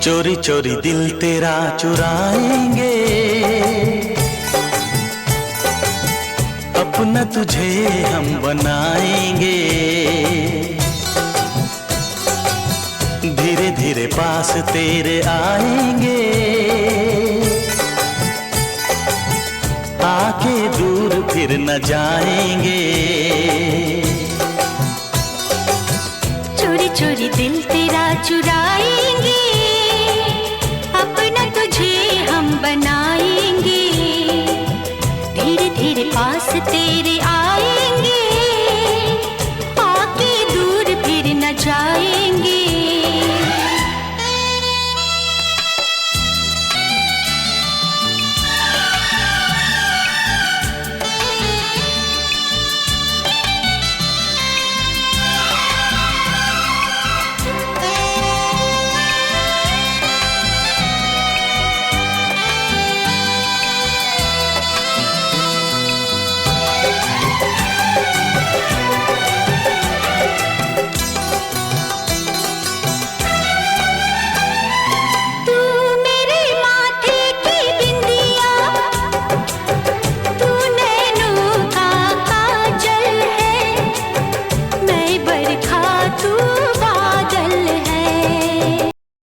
चोरी चोरी दिल तेरा चुराएंगे, अपना तुझे हम बनाएंगे। धीरे धीरे पास तेरे आएंगे, आके दूर फिर न जाएंगे। चोरी चोरी दिल तेरा चुराएंगे,